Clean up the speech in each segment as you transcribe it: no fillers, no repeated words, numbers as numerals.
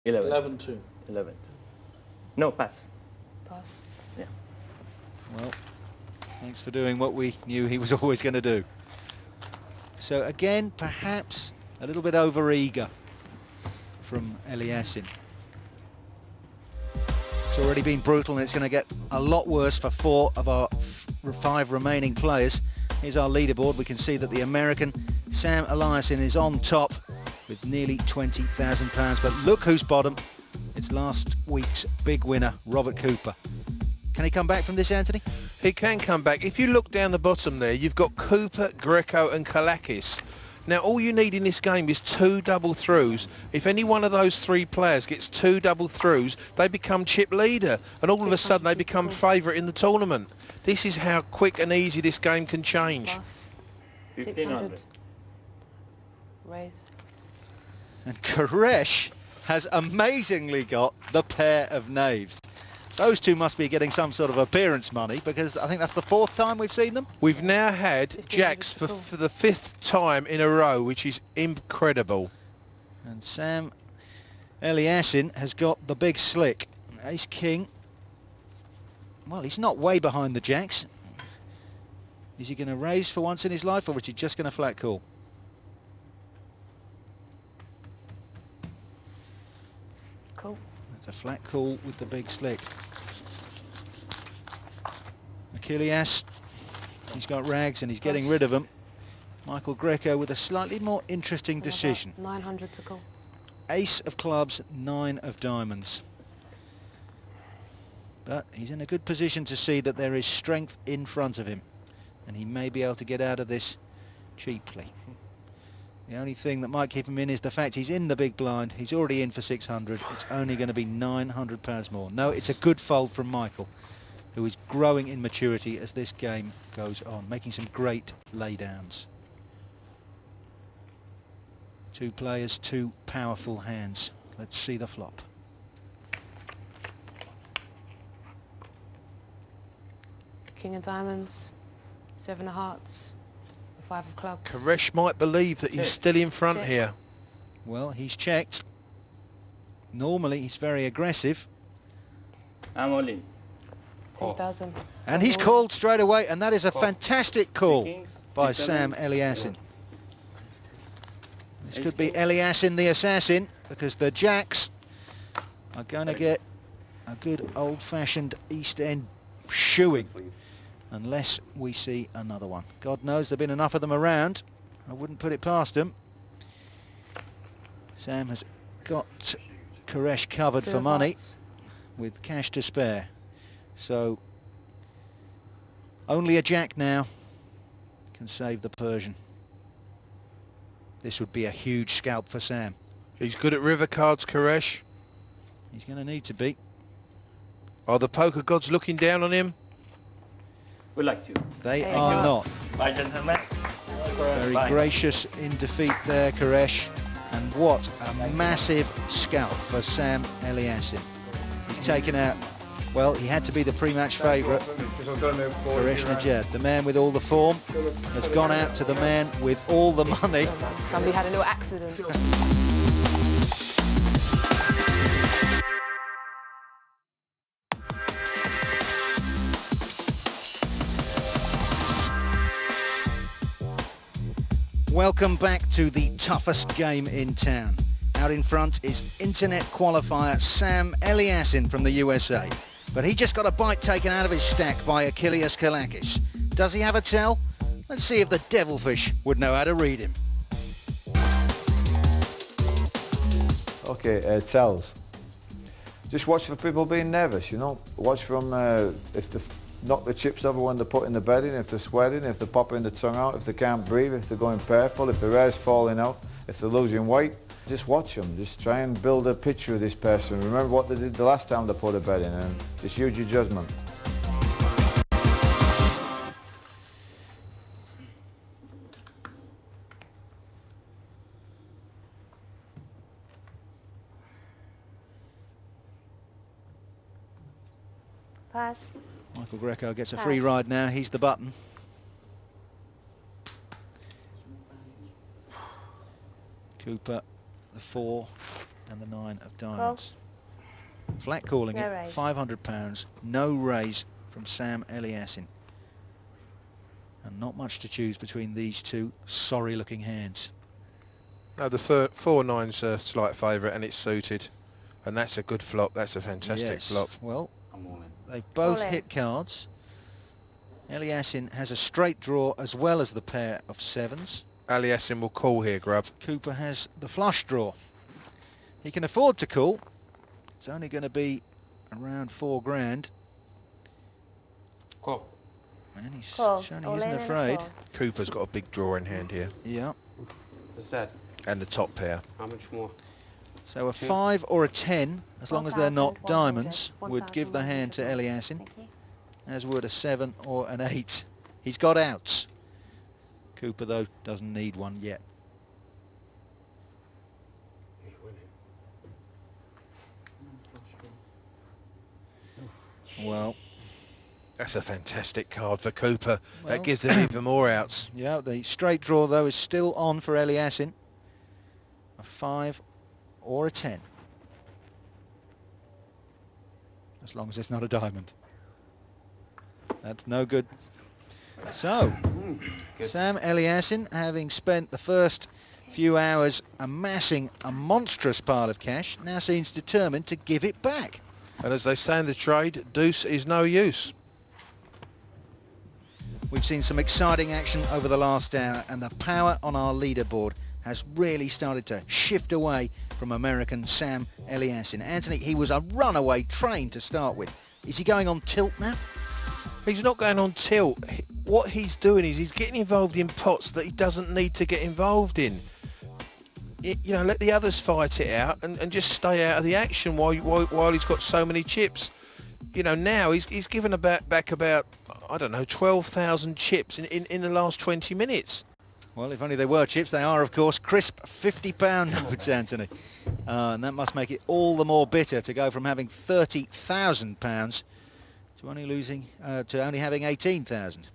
11. 11-2. 11. No, pass. Pass. Yeah. Well, thanks for doing what we knew he was always going to do. So again, perhaps a little bit over-eager from Eliassin. It's already been brutal and it's going to get a lot worse for 4 of our 5 remaining players. Here's our leaderboard. We can see that the American Sam Eliassin is on top with nearly £20,000. But look who's bottom. It's last week's big winner, Robert Cooper. Can he come back from this, Anthony? He can come back. If you look down the bottom there, you've got Cooper, Greco and Kalakis. Now, all you need in this game is 2 double throughs. If any one of those 3 players gets 2 double throughs, they become chip leader. And all of a sudden, they become favourite in the tournament. This is how quick and easy this game can change. Pass. 1500. 600. Raise. And Koresh has amazingly got the pair of knaves. Those two must be getting some sort of appearance money because I think that's the 4th time we've seen them. We've now had jacks for the 5th time in a row, which is incredible. And Sam Eliassin has got the big slick. Ace King. Well, he's not way behind the jacks. Is he going to raise for once in his life, or is he just going to flat call? Cool. That's a flat call with the big slick. Achilles, he's got rags and he's getting rid of them. Michael Greco with a slightly more interesting decision. 900 to call. Ace of clubs, 9 of diamonds. But he's in a good position to see that there is strength in front of him. And he may be able to get out of this cheaply. The only thing that might keep him in is the fact he's in the big blind. He's already in for 600. It's only going to be £900 more. No, it's a good fold from Michael, who is growing in maturity as this game goes on, making some great laydowns. 2 players, 2 powerful hands. Let's see the flop. King of diamonds. 7 of hearts. 5 of clubs. Koresh might believe that he's still in front Check. here. Well, he's checked. Normally he's very aggressive. I'm all in. 10,000. And he's called straight away, and that is a Call. fantastic call Kings, by Ace Sam seven. Eliassin. This Ace could be king. Eliassin the assassin, because the jacks are going to get a good old-fashioned East End shoeing, unless we see another one. God knows there have been enough of them around. I wouldn't put it past them. Sam has got Koresh covered 2 for of money hearts. with cash to spare. So only a jack now can save the Persian. This would be a huge scalp for Sam. He's good at river cards, Koresh. He's going to need to be. Are the poker gods looking down on him? Would like to. They Eight are not. hearts. Bye, gentlemen. Very Bye. gracious in defeat there, Koresh. And what a massive scalp for Sam Eliassin. He's taken out, well, he had to be the pre-match favourite. Koresh Najad, the man with all the form, has gone out to the man with all the money. Somebody had a little accident. Welcome back to the toughest game in town. Out in front is internet qualifier Sam Eliassin from the USA. But he just got a bite taken out of his stack by Achilles Kalakis. Does he have a tell? Let's see if the devilfish would know how to read him. Okay, tells. Just watch for people being nervous, you know. Watch from if they knock the chips over when they're putting the bed in, if they're sweating, if they're popping the tongue out, if they can't breathe, if they're going purple, if their hair's falling out, if they're losing weight. Just watch them. Just try and build a picture of this person. Remember what they did the last time they put a bed in, and just use your judgment. Pass. Michael Greco gets a free ride now. He's the button. Cooper, the 4. and the 9 of diamonds. Flat calling No it, raise. £500, no raise from Sam Eliassin. And not much to choose between these two sorry looking hands. No, the 4-9's a slight favourite and it's suited. And that's a good flop. That's a fantastic Yes. flop. Well, I'm all in. they've both All in. hit cards. Eliassin has a straight draw as well as the pair of 7s. Aliassim will call here, Grub. Cooper has the flush draw. He can afford to call. It's only going to be around 4 grand. Call. And he's Call. shown he All isn't in and a afraid. call. Cooper's got a big draw in hand here. Yeah. What's that? And the top pair. How much more? So a 5 or a 10, as long as they're not 1,100. diamonds, would give the hand to 1,100. Eliassin, Thank you. as would a 7 or an 8. He's got outs. Cooper, though, doesn't need one yet. You're winning. Well, That's a fantastic card for Cooper. Well. That gives him even more outs. yeah, the straight draw, though, is still on for Eliassin. A 5 or a 10. As long as it's not a diamond. That's no good. So, Good. Sam Eliassin, having spent the first few hours amassing a monstrous pile of cash, now seems determined to give it back. And as they say in the trade, deuce is no use. We've seen some exciting action over the last hour, and the power on our leaderboard has really started to shift away from American Sam Eliassin. Anthony, he was a runaway train to start with. Is he going on tilt now? He's not going on tilt. What he's doing is he's getting involved in pots that he doesn't need to get involved in. You know, let the others fight it out and just stay out of the action while he's got so many chips. You know, now he's given back about, I don't know, 12,000 chips in the last 20 minutes. Well, if only they were chips. They are, of course, crisp £50 notes, Anthony. And that must make it all the more bitter to go from having £30,000 to only having 18,000.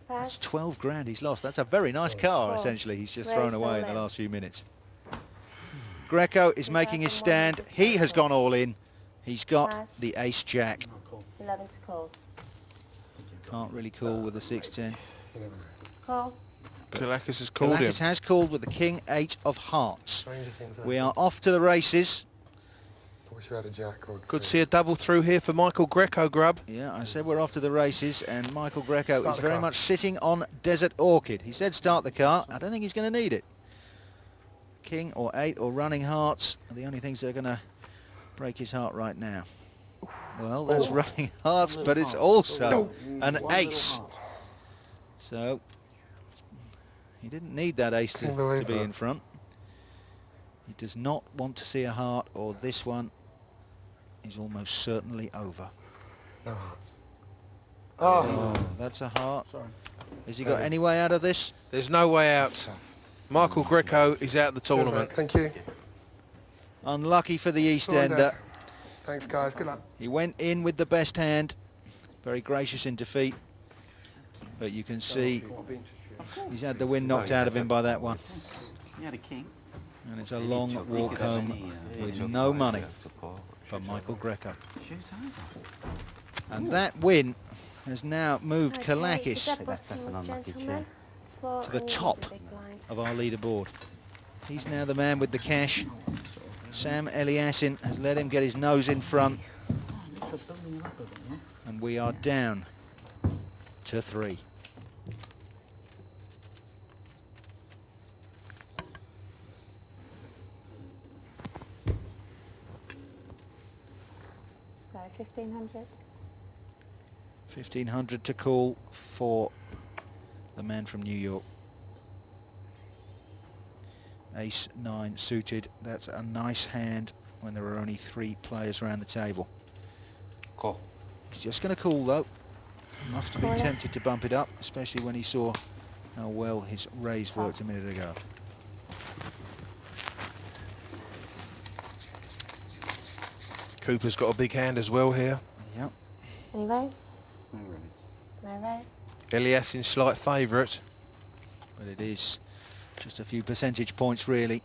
That's Pass. 12 grand he's lost. That's a very nice car, Four. essentially, he's just Raised thrown away all in the in. last few minutes. Greco is making his stand. 2,110. He has gone all in. He's got Pass. the ace-jack. Oh, call. 11 to call. Can't really call with the 6-10. You never know. Call. Kalakis has called him. Kalakis has called with the king-8 of hearts. Stranger things We happen. are off to the races. I wish you had a jack or a Could queen. see a double through here for Michael Greco, Grub. Yeah, I said we're off to the races, and Michael Greco Start is the very car. much sitting on Desert Orchid. He said start the car. I don't think he's going to need it. King or 8 or running hearts are the only things that are going to break his heart right now. Well, there's running hearts, but it's also an ace. So he didn't need that ace to Can't believe be that. in front. He does not want to see a heart, or this one is almost certainly over. No hearts. Oh, that's a heart. Has he got any way out of this? There's no way That's out. tough. Michael Greco is out of the Cheers, tournament. mate. Thank you. Unlucky for the East Go on, Ender. Dad. Thanks, guys. Good luck. He went in with the best hand. Very gracious in defeat. But you can see he's had the wind knocked out of him by that one. You had a king. And it's a long walk home with no money for Michael Greco. Shoot over. And that win has now moved Okay, Kalakis so that That's bottom, an unlucky gentlemen. Small to the and top big blind. of our leaderboard. He's now the man with the cash. Sam Eliassin has let him get his nose in front. And we are down to 3. So 1,500. 1,500 to call for the man from New York. Ace 9 suited. That's a nice hand when there are only 3 players around the table. Call. He's just going to call though. Must have been Caller. tempted to bump it up, especially when he saw how well his raise worked a minute ago. Cooper's got a big hand as well here. Yep. Any raised? No worries. No raised. Eliassin's slight favourite. But it is just a few percentage points really